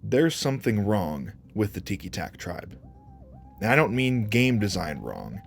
there's something wrong with the Tiki Tak tribe. And I don't mean game design wrong.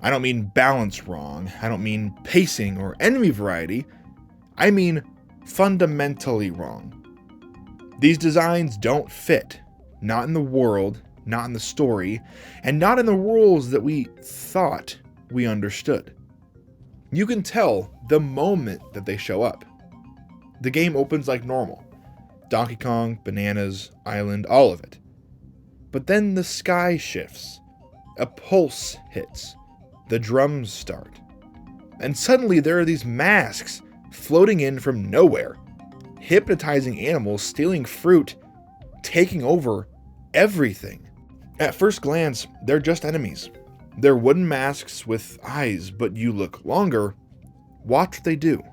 I don't mean balance wrong. I don't mean pacing or enemy variety. I mean fundamentally wrong. These designs don't fit. Not in the world, not in the story, and not in the rules that we thought we understood. You can tell the moment that they show up. The game opens like normal. Donkey Kong, bananas, island, all of it. But then the sky shifts. A pulse hits. The drums start. And suddenly there are these masks floating in from nowhere, hypnotizing animals, stealing fruit, taking over everything. At first glance, they're just enemies. They're wooden masks with eyes, but you look longer. Watch what they do.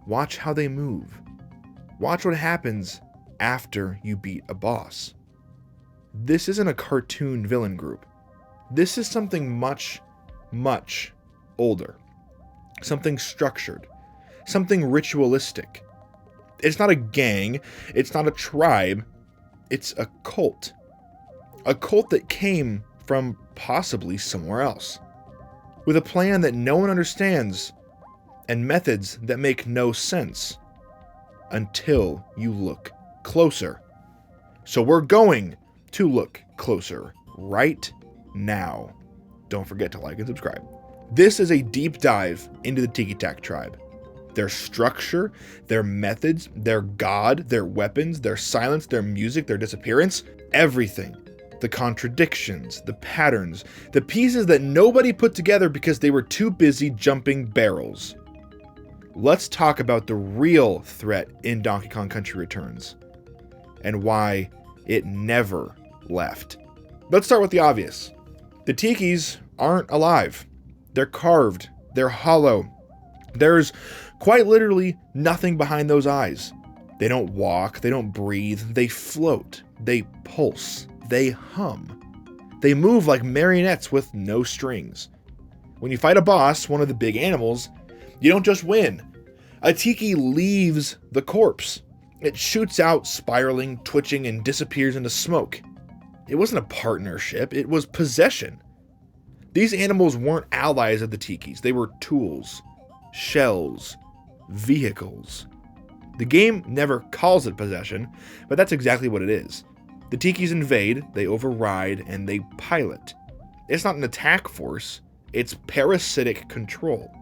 Watch how they move. Watch what happens after you beat a boss. This isn't a cartoon villain group. This is something much, much older. Something structured. Something ritualistic. It's not a gang. It's not a tribe. It's a cult. A cult that came from possibly somewhere else. With a plan that no one understands and methods that make no sense until you look closer. So we're going to look closer right now. Don't forget to like and subscribe. This is a deep dive into the Tiki Tak tribe. Their structure, their methods, their god, their weapons, their silence, their music, their disappearance, everything. The contradictions, the patterns, the pieces that nobody put together because they were too busy jumping barrels. Let's talk about the real threat in Donkey Kong Country Returns and why it never left. Let's start with the obvious. The Tikis aren't alive. They're carved. They're hollow. There's quite literally nothing behind those eyes. They don't walk. They don't breathe. They float. They pulse. They hum. They move like marionettes with no strings. When you fight a boss, one of the big animals, you don't just win. A Tiki leaves the corpse. It shoots out, spiraling, twitching, and disappears into smoke. It wasn't a partnership. It was possession. These animals weren't allies of the Tikis. They were tools, shells, vehicles. The game never calls it possession, but that's exactly what it is. The Tikis invade, they override, and they pilot. It's not an attack force, it's parasitic control.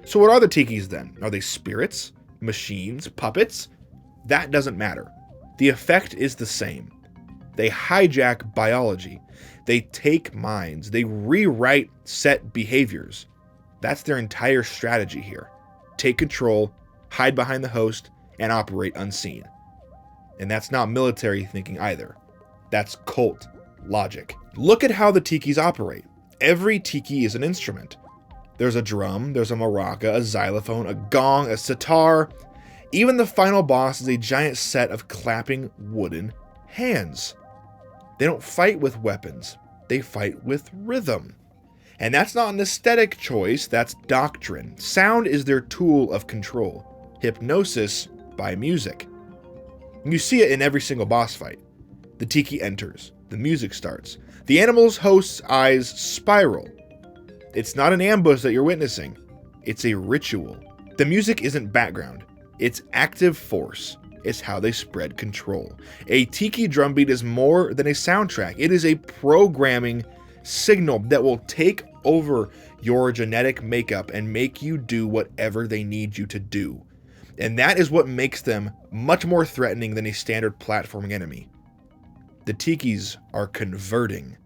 So what are the Tikis then? Are they spirits? Machines? Puppets? That doesn't matter. The effect is the same. They hijack biology. They take minds. They rewrite set behaviors. That's their entire strategy here. Take control, hide behind the host, and operate unseen. And that's not military thinking either. That's cult logic. Look at how the Tikis operate. Every Tiki is an instrument. There's a drum, there's a maraca, a xylophone, a gong, a sitar. Even the final boss is a giant set of clapping wooden hands. They don't fight with weapons. They fight with rhythm. And that's not an aesthetic choice, that's doctrine. Sound is their tool of control. Hypnosis by music. You see it in every single boss fight. The Tiki enters. The music starts. The animal's host's eyes spiral. It's not an ambush that you're witnessing. It's a ritual. The music isn't background. It's active force. It's how they spread control. A Tiki drumbeat is more than a soundtrack. It is a programming signal that will take over your genetic makeup and make you do whatever they need you to do. And that is what makes them much more threatening than a standard platforming enemy. The Tikis are converting.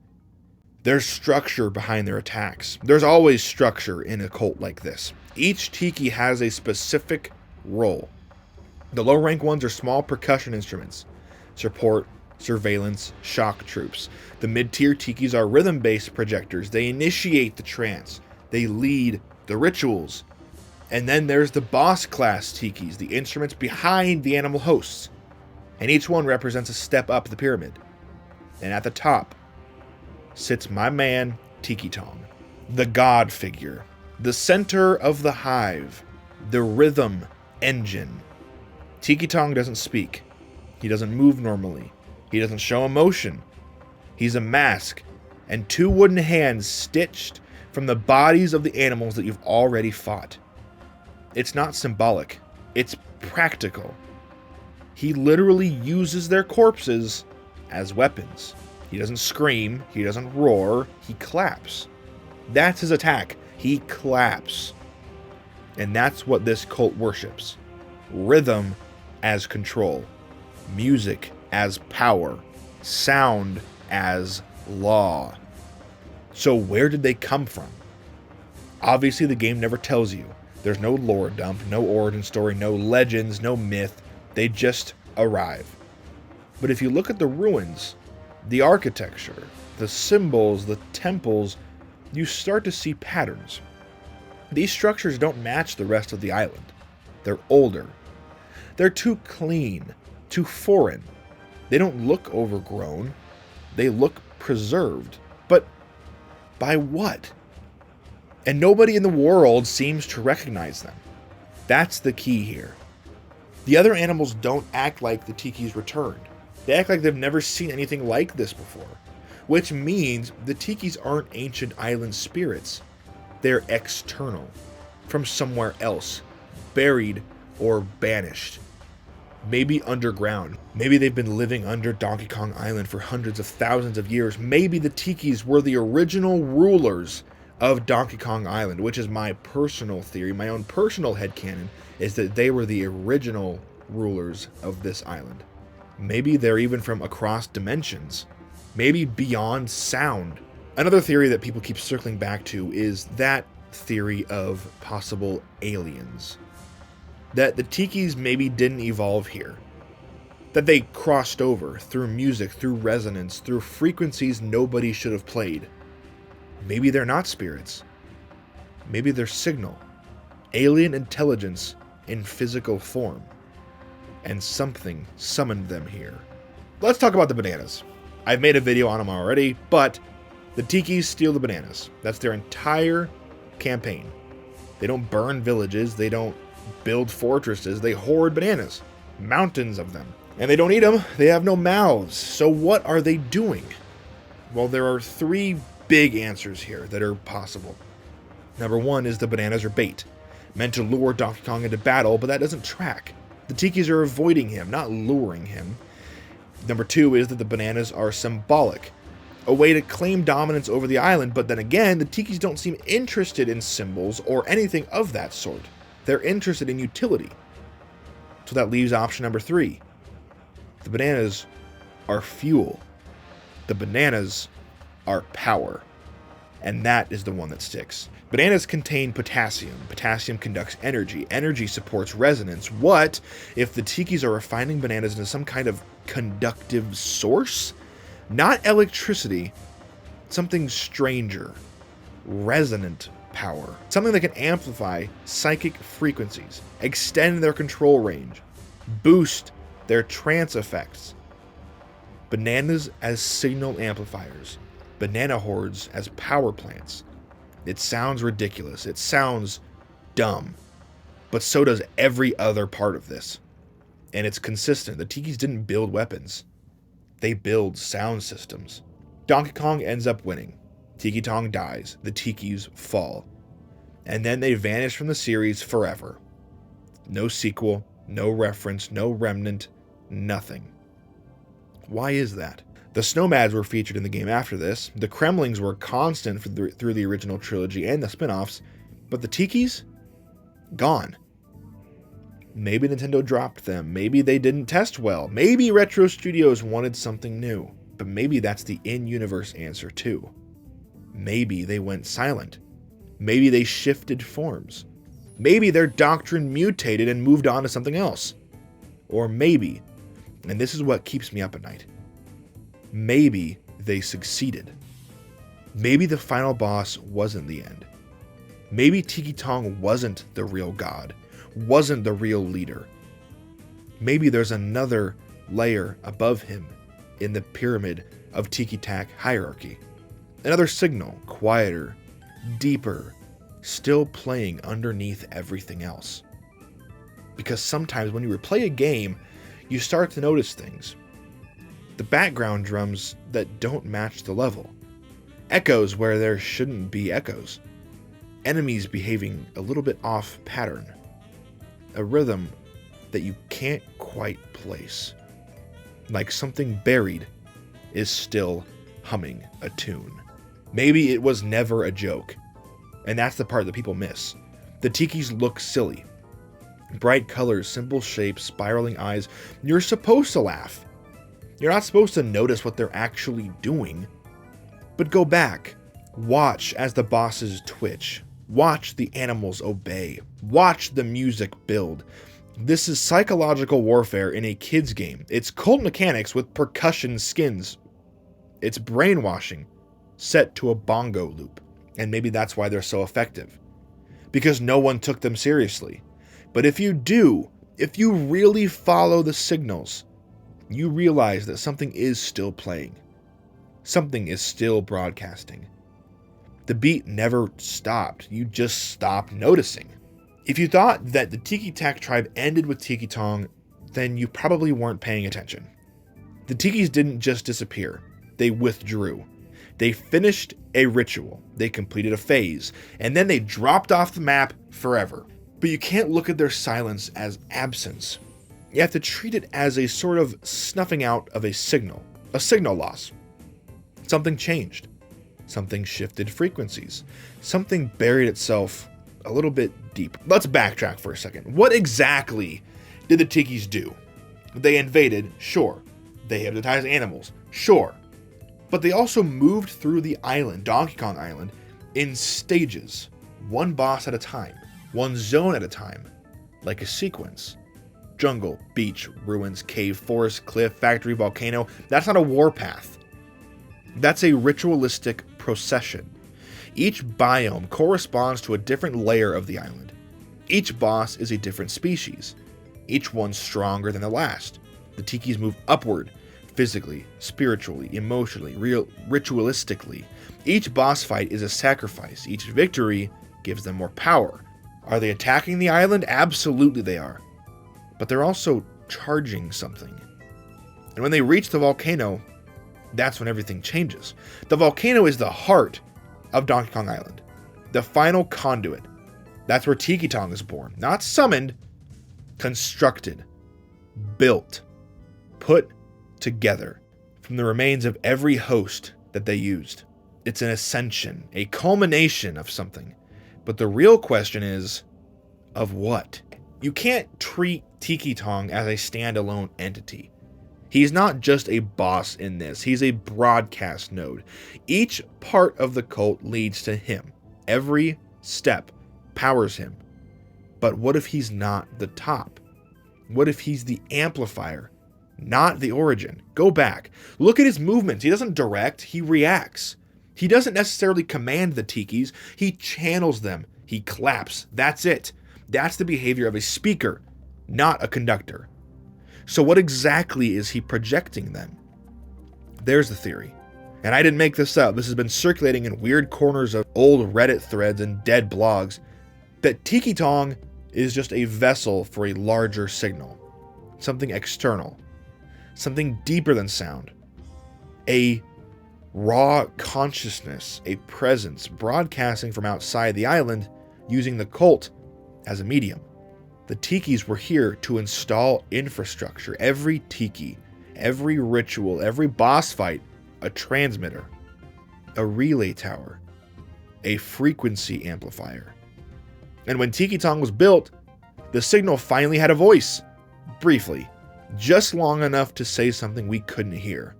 There's structure behind their attacks. There's always structure in a cult like this. Each Tiki has a specific role. The low rank ones are small percussion instruments, support, surveillance, shock troops. The mid-tier Tikis are rhythm-based projectors. They initiate the trance. They lead the rituals. And then there's the boss class Tikis, the instruments behind the animal hosts. And each one represents a step up the pyramid. And at the top sits my man, Tiki Tong, the god figure, the center of the hive, the rhythm engine. Tiki Tong doesn't speak. He doesn't move normally. He doesn't show emotion. He's a mask and 2 wooden hands stitched from the bodies of the animals that you've already fought. It's not symbolic. It's practical. He literally uses their corpses as weapons. He doesn't scream. He doesn't roar. He claps. That's his attack. He claps. And that's what this cult worships. Rhythm as control. Music as power. Sound as law. So where did they come from? Obviously the game never tells you. There's no lore dump, no origin story, no legends, no myth. They just arrive. But if you look at the ruins, the architecture, the symbols, the temples, you start to see patterns. These structures don't match the rest of the island. They're older. They're too clean, too foreign. They don't look overgrown. They look preserved. But by what? And nobody in the world seems to recognize them. That's the key here. The other animals don't act like the Tikis returned. They act like they've never seen anything like this before. Which means the Tikis aren't ancient island spirits. They're external, from somewhere else, buried or banished. Maybe underground. Maybe they've been living under Donkey Kong Island for hundreds of thousands of years. Maybe the Tikis were the original rulers of Donkey Kong Island, which is my personal theory, my own personal headcanon, is that they were the original rulers of this island. Maybe they're even from across dimensions. Maybe beyond sound. Another theory that people keep circling back to is that theory of possible aliens. That the Tikis maybe didn't evolve here. That they crossed over through music, through resonance, through frequencies nobody should have played. Maybe they're not spirits. Maybe they're signal. Alien intelligence in physical form. And something summoned them here. Let's talk about the bananas. I've made a video on them already, but the Tikis steal the bananas. That's their entire campaign. They don't burn villages. They don't build fortresses. They hoard bananas. Mountains of them. And they don't eat them. They have no mouths. So what are they doing? Well, there are 3 big answers here that are possible. Number 1 is the bananas are bait, meant to lure Donkey Kong into battle, but that doesn't track. The Tikis are avoiding him, not luring him. Number 2 is that the bananas are symbolic, a way to claim dominance over the island, but then again, the Tikis don't seem interested in symbols or anything of that sort. They're interested in utility. So that leaves option number 3. The bananas are fuel. The bananas are power. And that is the one that sticks. Bananas contain potassium. Potassium conducts energy. Energy supports resonance. What if the Tikis are refining bananas into some kind of conductive source? Not electricity. Something stranger. Resonant power. Something that can amplify psychic frequencies, extend their control range, boost their trance effects. Bananas as signal amplifiers. Banana hordes as power plants. It sounds ridiculous. It sounds dumb. But so does every other part of this. And it's consistent. The Tikis didn't build weapons. They build sound systems. Donkey Kong ends up winning. Tiki Tong dies. The Tikis fall. And then they vanish from the series forever. No sequel, no reference, no remnant, nothing. Why is that? The Snowmads were featured in the game after this. The Kremlings were constant through the original trilogy and the spin-offs. But the Tikis? Gone. Maybe Nintendo dropped them. Maybe they didn't test well. Maybe Retro Studios wanted something new. But maybe that's the in-universe answer too. Maybe they went silent. Maybe they shifted forms. Maybe their doctrine mutated and moved on to something else. Or maybe, and this is what keeps me up at night, maybe they succeeded. Maybe the final boss wasn't the end. Maybe Tiki Tong wasn't the real god, wasn't the real leader. Maybe there's another layer above him in the pyramid of Tiki-Tak hierarchy. Another signal, quieter, deeper, still playing underneath everything else. Because sometimes when you replay a game, you start to notice things. the background drums that don't match the level, echoes where there shouldn't be echoes, enemies behaving a little bit off pattern, a rhythm that you can't quite place, like something buried is still humming a tune. Maybe it was never a joke, and that's the part that people miss. The tikis look silly. Bright colors, simple shapes, spiraling eyes. You're supposed to laugh. You're not supposed to notice what they're actually doing. But go back. Watch as the bosses twitch. Watch the animals obey. Watch the music build. This is psychological warfare in a kid's game. It's cult mechanics with percussion skins. It's brainwashing set to a bongo loop. And maybe that's why they're so effective. Because no one took them seriously. But if you do, if you really follow the signals, you realize that something is still playing. Something is still broadcasting. The beat never stopped. You just stopped noticing. If you thought that the Tiki Tak tribe ended with Tiki Tong, then you probably weren't paying attention. The Tikis didn't just disappear. They withdrew. They finished a ritual. They completed a phase. And then they dropped off the map forever. But you can't look at their silence as absence. You have to treat it as a sort of snuffing out of a signal loss. Something changed. Something shifted frequencies. Something buried itself a little bit deep. Let's backtrack for a second. What exactly did the Tikis do? They invaded, sure. They hypnotized animals, sure. But they also moved through the island, Donkey Kong Island, in stages. One boss at a time. One zone at a time, like a sequence. Jungle, beach, ruins, cave, forest, cliff, factory, volcano. That's not a warpath. That's a ritualistic procession. Each biome corresponds to a different layer of the island. Each boss is a different species. Each one stronger than the last. The Tikis move upward, physically, spiritually, emotionally, ritualistically. Each boss fight is a sacrifice. Each victory gives them more power. Are they attacking the island? Absolutely they are. But they're also charging something. And when they reach the volcano, that's when everything changes. The volcano is the heart of Donkey Kong Island. The final conduit. That's where Tiki Tong is born. Not summoned, constructed, built, put together from the remains of every host that they used. It's an ascension, a culmination of something. But the real question is, of what? You can't treat Tiki Tong as a standalone entity. He's not just a boss in this, he's a broadcast node. Each part of the cult leads to him. Every step powers him. But what if he's not the top? What if he's the amplifier, not the origin? Go back. Look at his movements. He doesn't direct, he reacts. He doesn't necessarily command the Tikis, he channels them. He claps. That's it. That's the behavior of a speaker, not a conductor. So what exactly is he projecting then? There's the theory. And I didn't make this up. This has been circulating in weird corners of old Reddit threads and dead blogs, that Tiki Tong is just a vessel for a larger signal. Something external. Something deeper than sound. A raw consciousness, a presence broadcasting from outside the island using the cult as a medium. The Tikis were here to install infrastructure. Every Tiki, every ritual, every boss fight, a transmitter, a relay tower, a frequency amplifier. And when Tiki Tong was built, the signal finally had a voice. Briefly. Just long enough to say something we couldn't hear.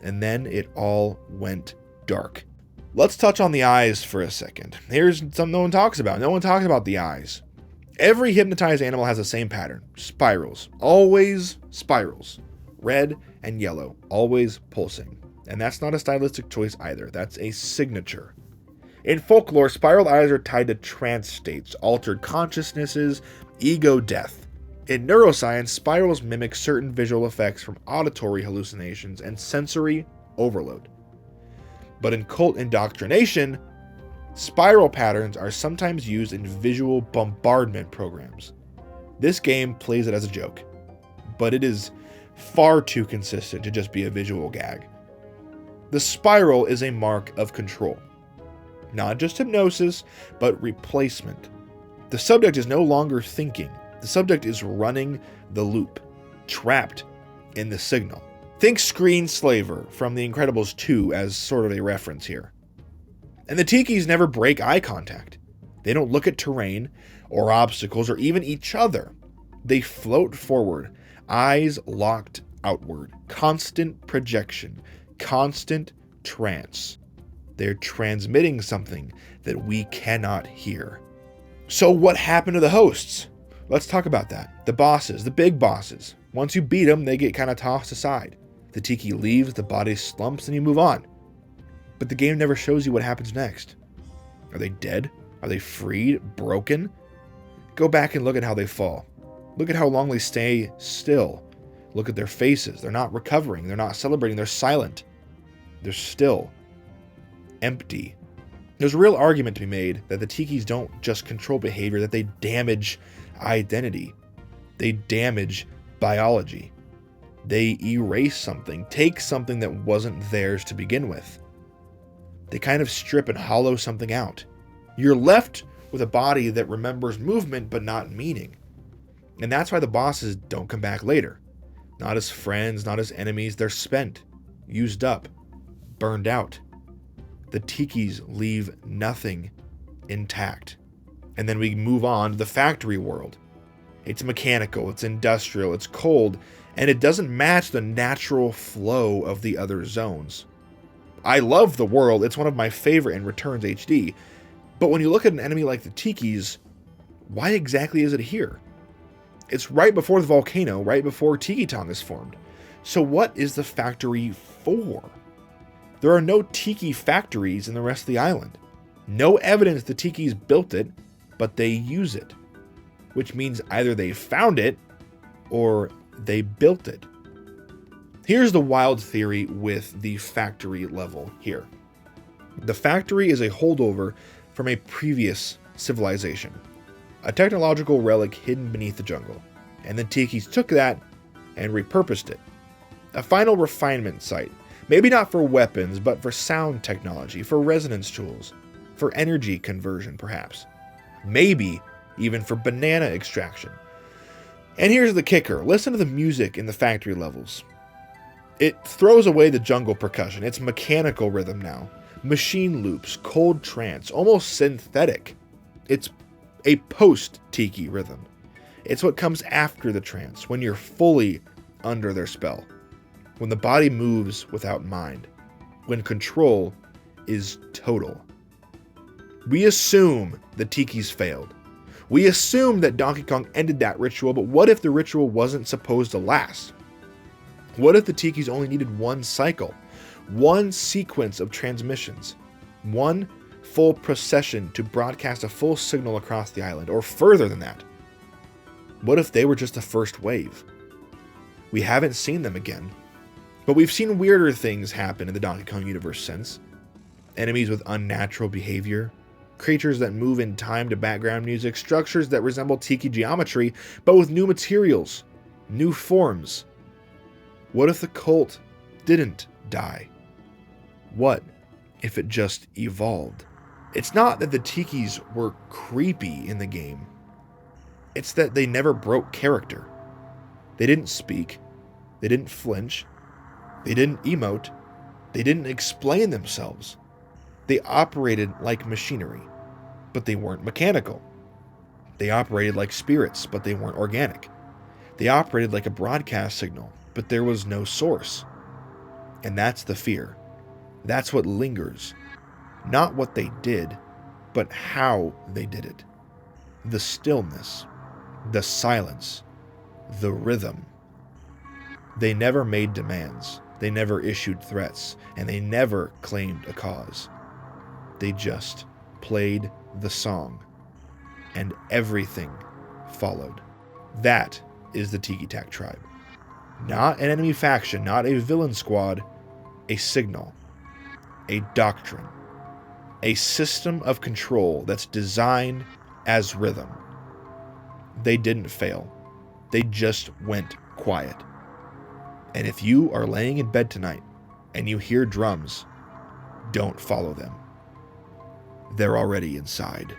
And then it all went dark. Let's touch on the eyes for a second. Here's something no one talks about. No one talks about the eyes. Every hypnotized animal has the same pattern. Spirals. Always spirals. Red and yellow. Always pulsing. And that's not a stylistic choice either. That's a signature. In folklore, spiral eyes are tied to trance states, altered consciousnesses, ego death. In neuroscience, spirals mimic certain visual effects from auditory hallucinations and sensory overload. But in cult indoctrination, spiral patterns are sometimes used in visual bombardment programs. This game plays it as a joke, but it is Far too consistent to just be a visual gag. The spiral is a mark of control. Not just hypnosis, but replacement. The subject is no longer thinking. The subject is running the loop, trapped in the signal. Think Screenslaver from The Incredibles 2 as sort of a reference here. And the Tikis never break eye contact. They don't look at terrain or obstacles or even each other. They float forward, eyes locked outward, constant projection, constant trance. They're transmitting something that we cannot hear. So what happened to the hosts? Let's talk about that. The bosses, the big bosses. Once you beat them, they get kind of tossed aside. The Tiki leaves, the body slumps, and you move on. But the game never shows you what happens next. Are they dead? Are they freed? Broken? Go back and look at how they fall. Look at how long they stay still. Look at their faces. They're not recovering. They're not celebrating. They're silent. They're still. Empty. There's a real argument to be made that the Tikis don't just control behavior, that they damage identity. They damage biology. They erase something, take something that wasn't theirs to begin with. They kind of strip and hollow something out. You're left with a body that remembers movement but not meaning. And that's why the bosses don't come back later. Not as friends, not as enemies. They're spent, used up, burned out. The Tikis leave nothing intact. And then we move on to the factory world. It's mechanical, it's industrial, it's cold, and it doesn't match the natural flow of the other zones. I love the world, it's one of my favorite in Returns HD, but when you look at an enemy like the Tikis, why exactly is it here? It's right before the volcano, right before Tiki Tong is formed. So what is the factory for? There are no Tiki factories in the rest of the island. No evidence the Tikis built it, but they use it. Which means either they found it, or they built it. Here's the wild theory with the factory level here. The factory is a holdover from a previous civilization. A technological relic hidden beneath the jungle. And the Tikis took that and repurposed it. A final refinement site. Maybe not for weapons, but for sound technology, for resonance tools, for energy conversion perhaps. Maybe even for banana extraction. And here's the kicker. Listen to the music in the factory levels. It throws away the jungle percussion. It's mechanical rhythm now. Machine loops, cold trance, almost synthetic. It's a post-Tiki rhythm. It's what comes after the trance, when you're fully under their spell. When the body moves without mind. When control is total. We assume the Tikis failed. We assume that Donkey Kong ended that ritual, but what if the ritual wasn't supposed to last? What if the Tikis only needed one cycle? One sequence of transmissions? One full procession to broadcast a full signal across the island, or further than that? What if they were just the first wave? We haven't seen them again, but we've seen weirder things happen in the Donkey Kong universe since. Enemies with unnatural behavior, creatures that move in time to background music, structures that resemble Tiki geometry, but with new materials, new forms. What if the cult didn't die? What if it just evolved? It's not that the Tikis were creepy in the game. It's that they never broke character. They didn't speak. They didn't flinch. They didn't emote. They didn't explain themselves. They operated like machinery, but they weren't mechanical. They operated like spirits, but they weren't organic. They operated like a broadcast signal, but there was no source. And that's the fear. That's what lingers. Not what they did, but how they did it. The stillness, the silence, the rhythm. They never made demands. They never issued threats, and they never claimed a cause. They just played the song, and everything followed. That is the Tiki Tak tribe. Not an enemy faction, not a villain squad, a signal, a doctrine, a system of control that's designed as rhythm. They didn't fail. They just went quiet. And if you are laying in bed tonight and you hear drums, don't follow them. They're already inside.